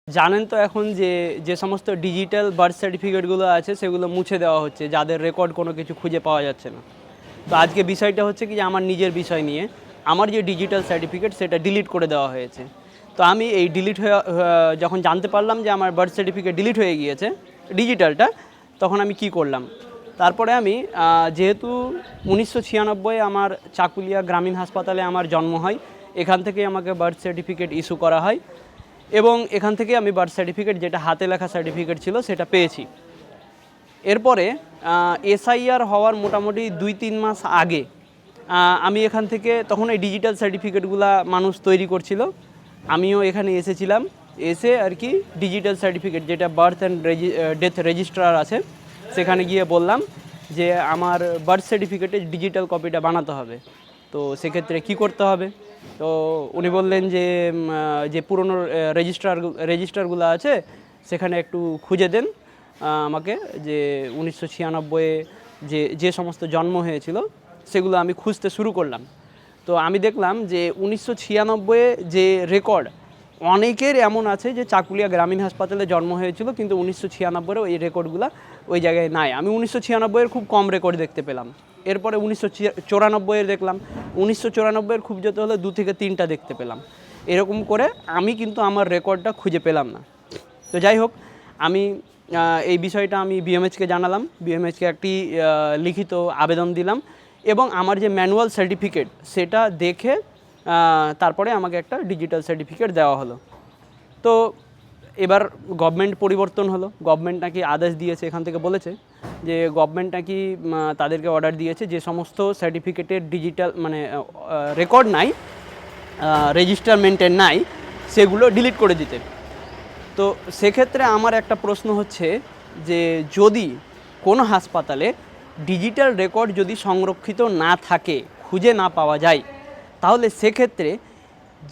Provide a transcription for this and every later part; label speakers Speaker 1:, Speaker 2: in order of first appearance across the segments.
Speaker 1: জানেন তো এখন যে সমস্ত ডিজিটাল বার্থ সার্টিফিকেটগুলো আছে সেগুলো মুছে দেওয়া হচ্ছে, যাদের রেকর্ড কোনো কিছু খুঁজে পাওয়া যাচ্ছে না। তো আজকে বিষয়টা হচ্ছে কি যে আমার নিজের বিষয় নিয়ে আমার যে ডিজিটাল সার্টিফিকেট সেটা ডিলিট করে দেওয়া হয়েছে। তো আমি এই ডিলিট হয়ে যখন জানতে পারলাম যে আমার বার্থ সার্টিফিকেট ডিলিট হয়ে গিয়েছে ডিজিটালটা, তখন আমি কি করলাম, তারপরে আমি যেহেতু 1996 আমার চাকুলিয়া গ্রামীণ হাসপাতালে আমার জন্ম হয়, এখান থেকেই আমাকে বার্থ সার্টিফিকেট ইস্যু করা হয় এবং এখান থেকে আমি বার্থ সার্টিফিকেট, যেটা হাতে লেখা সার্টিফিকেট ছিল, সেটা পেয়েছি। এরপরে এসআইআর হওয়ার মোটামুটি 2-3 মাস আগে আমি এখান থেকে, তখন এই ডিজিটাল সার্টিফিকেটগুলো মানুষ তৈরি করছিল, আমিও এখানে এসেছিলাম। এসে আর কি ডিজিটাল সার্টিফিকেট, যেটা বার্থ অ্যান্ড ডেথ রেজিস্ট্রার আছে, সেখানে গিয়ে বললাম যে আমার বার্থ সার্টিফিকেটের ডিজিটাল কপিটা বানাতে হবে। তো সেক্ষেত্রে কি করতে হবে? তো উনি বললেন যে যে পুরনো রেজিস্টারগুলো আছে সেখানে একটু খুঁজে দেন আমাকে, যে 1996 যে সমস্ত জন্ম হয়েছিল সেগুলো আমি খুঁজতে শুরু করলাম। তো আমি দেখলাম যে 1996 যে রেকর্ড অনেকের এমন আছে যে চাকুলিয়া গ্রামীণ হাসপাতালে জন্ম হয়েছিল, কিন্তু 1996 ওই রেকর্ডগুলো ওই জায়গায় নাই। আমি 1996 খুব কম রেকর্ড দেখতে পেলাম। এরপরে 1994 দেখলাম, 1994 খুব যেতে হলে 2 থেকে 3টা দেখতে পেলাম। এরকম করে আমি কিন্তু আমার রেকর্ডটা খুঁজে পেলাম না। তো যাই হোক, আমি এই বিষয়টা আমি বিএমএইচকে জানালাম, বিএমএইচকে একটি লিখিত আবেদন দিলাম এবং আমার যে ম্যানুয়াল সার্টিফিকেট সেটা দেখে তারপরে আমাকে একটা ডিজিটাল সার্টিফিকেট দেওয়া হলো। তো এবার গভর্নমেন্ট পরিবর্তন হলো, গভর্নমেন্ট নাকি আদেশ দিয়েছে, এখান থেকে বলেছে যে গভর্নমেন্ট নাকি তাদেরকে অর্ডার দিয়েছে যে সমস্ত সার্টিফিকেটের ডিজিটাল মানে রেকর্ড নাই, রেজিস্টার মেনটেন নাই, সেগুলো ডিলিট করে দিতে। তো সেক্ষেত্রে আমার একটা প্রশ্ন হচ্ছে যে যদি কোনো হাসপাতালে ডিজিটাল রেকর্ড যদি সংরক্ষিত না থাকে, খুঁজে না পাওয়া যায়, তাহলে সেক্ষেত্রে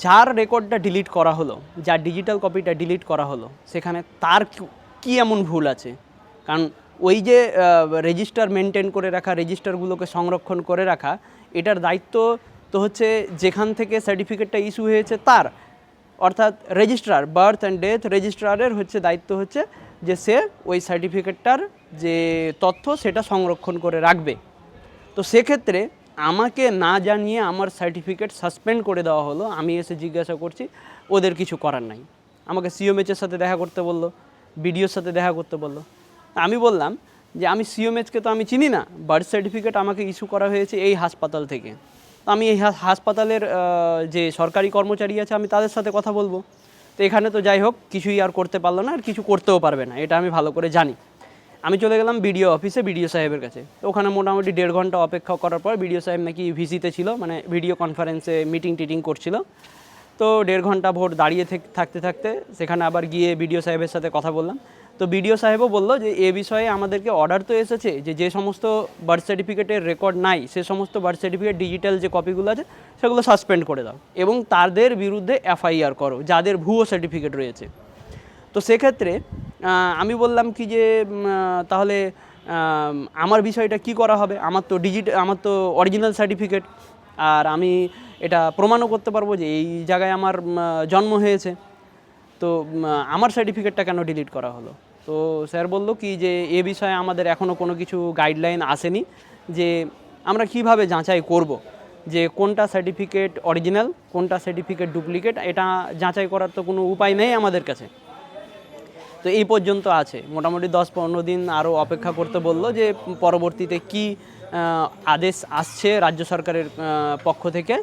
Speaker 1: যার রেকর্ডটা ডিলিট করা হলো, যার ডিজিটাল কপিটা ডিলিট করা হলো, সেখানে তার কী এমন ভুল আছে? কারণ ওই যে রেজিস্টার মেনটেন করে রাখা, রেজিস্টারগুলোকে সংরক্ষণ করে রাখা, এটার দায়িত্ব তো হচ্ছে যেখান থেকে সার্টিফিকেটটা ইস্যু হয়েছে তার, অর্থাৎ রেজিস্ট্রার, বার্থ অ্যান্ড ডেথ রেজিস্ট্রারের দায়িত্ব হচ্ছে যে সে ওই সার্টিফিকেটটার যে তথ্য সেটা সংরক্ষণ করে রাখবে। তো সেক্ষেত্রে আমাকে না জানিয়ে আমার সার্টিফিকেট সাসপেন্ড করে দেওয়া হলো। আমি এসে জিজ্ঞাসা করছি, ওদের কিছু করার নাই। আমাকে সিওএমএইচের সাথে দেখা করতে বললো, বিডিওর সাথে দেখা করতে বললো। আমি বললাম যে আমি সিওএমএইচকে তো আমি চিনি না, বার্থ সার্টিফিকেট আমাকে ইস্যু করা হয়েছে এই হাসপাতাল থেকে। আমি এই হাসপাতালের যে সরকারি কর্মচারী আছে আমি তাদের সাথে কথা বলবো। তো এখানে তো যাই হোক কিছুই আর করতে পারলো না, আর কিছু করতেও পারবে না, এটা আমি ভালো করে জানি। আমি চলে গেলাম বিডিও অফিসে, বিডিও সাহেবের কাছে। তো ওখানে মোটামুটি 1.5 ঘন্টা অপেক্ষা করার পর বিডিও সাহেব নাকি ভিসিতে ছিল, মানে ভিডিও কনফারেন্সে মিটিং করছিল। তো 1.5 ঘন্টা ভোর দাঁড়িয়ে থাকতে থাকতে সেখানে আবার গিয়ে বিডিও সাহেবের সাথে কথা বললাম। তো বিডিও সাহেবও বললো যে এ বিষয়ে আমাদেরকে অর্ডার তো এসেছে যে সমস্ত বার্থ সার্টিফিকেটের রেকর্ড নাই সে সমস্ত বার্থ সার্টিফিকেট ডিজিটাল যে কপিগুলো আছে সেগুলো সাসপেন্ড করে দাও এবং তাদের বিরুদ্ধে এফআইআর করো যাদের ভুয়ো সার্টিফিকেট রয়েছে। তো সেক্ষেত্রে আমি বললাম কি যে তাহলে আমার বিষয়টা কি করা হবে? আমার তো অরিজিনাল সার্টিফিকেট, আর আমি এটা প্রমাণও করতে পারবো যে এই জায়গায় আমার জন্ম হয়েছে। তো আমার সার্টিফিকেটটা কেন ডিলিট করা হলো? তো স্যার বললো কি যে এ বিষয়ে আমাদের এখনও কোনো কিছু গাইডলাইন আসেনি, যে আমরা কিভাবে যাচাই করব যে কোনটা সার্টিফিকেট অরিজিনাল, কোনটা সার্টিফিকেট ডুপ্লিকেট, এটা যাচাই করার তো কোনো উপায় নেই আমাদের কাছে। তো এই পর্যন্ত আছে, মোটামুটি 10-15 দিন আরও অপেক্ষা করতে বললো, যে পরবর্তীতে কি আদেশ আসছে রাজ্য সরকারের পক্ষ থেকে,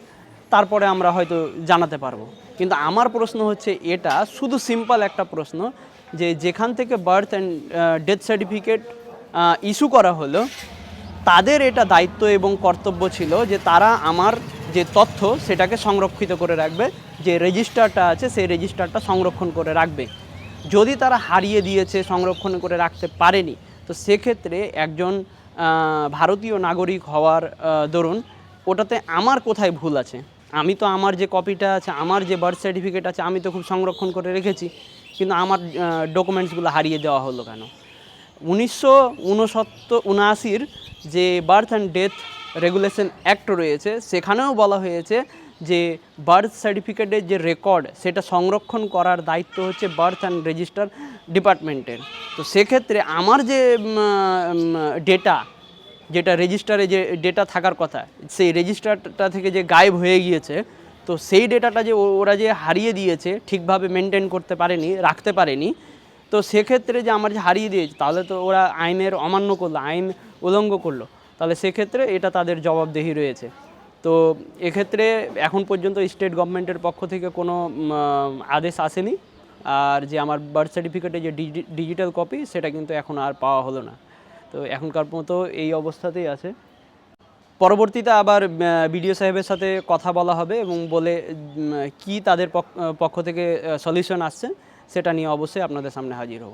Speaker 1: তারপরে আমরা হয়তো জানাতে পারবো। কিন্তু আমার প্রশ্ন হচ্ছে এটা শুধু সিম্পল একটা প্রশ্ন, যে যেখান থেকে birth and death certificate issue করা হলো তাদের এটা দায়িত্ব এবং কর্তব্য ছিল যে তারা আমার যে তথ্য সেটাকে সংরক্ষিত করে রাখবে, যে রেজিস্টারটা আছে সেই রেজিস্টারটা সংরক্ষণ করে রাখবে। যদি তারা হারিয়ে দিয়েছে, সংরক্ষণ করে রাখতে পারেনি, তো সেক্ষেত্রে একজন ভারতীয় নাগরিক হওয়ার দরুন ওটাতে আমার কোথায় ভুল আছে? আমি তো আমার যে কপিটা আছে, আমার যে বার্থ সার্টিফিকেট আছে, আমি তো খুব সংরক্ষণ করে রেখেছি, কিন্তু আমার ডকুমেন্টসগুলো হারিয়ে দেওয়া হলো কেন? 1979 যে birth and death regulation act রয়েছে সেখানেও বলা হয়েছে যে বার্থ সার্টিফিকেটের যে রেকর্ড সেটা সংরক্ষণ করার দায়িত্ব হচ্ছে বার্থ অ্যান্ড রেজিস্টার ডিপার্টমেন্টের। তো সেক্ষেত্রে আমার যে ডেটা, যেটা রেজিস্টারে যে ডেটা থাকার কথা, সেই রেজিস্টারটা থেকে যে গায়েব হয়ে গিয়েছে, তো সেই ডেটাটা যে ওরা যে হারিয়ে দিয়েছে, ঠিকভাবে মেনটেন করতে পারেনি, রাখতে পারেনি, তো সেক্ষেত্রে যে আমার যে হারিয়ে দিয়েছে, তাহলে তো ওরা আইনের অমান্য করলো, আইন উল্লঙ্ঘন করলো, তাহলে সেক্ষেত্রে এটা তাদের জবাবদিহি রয়েছে। তো এক্ষেত্রে এখন পর্যন্ত স্টেট গভর্নমেন্টের পক্ষ থেকে কোনো আদেশ আসেনি, আর যে আমার বার্থ সার্টিফিকেটের যে ডিজিটাল কপি সেটা কিন্তু এখন আর পাওয়া হলো না। তো এখনকার মতো এই অবস্থাতেই আছে। পরবর্তীতে আবার বিডিও সাহেবের সাথে কথা বলা হবে এবং বলে কি তাদের পক্ষ থেকে সলিউশন আসছে সেটা নিয়ে অবশ্যই আপনাদের সামনে হাজির হব।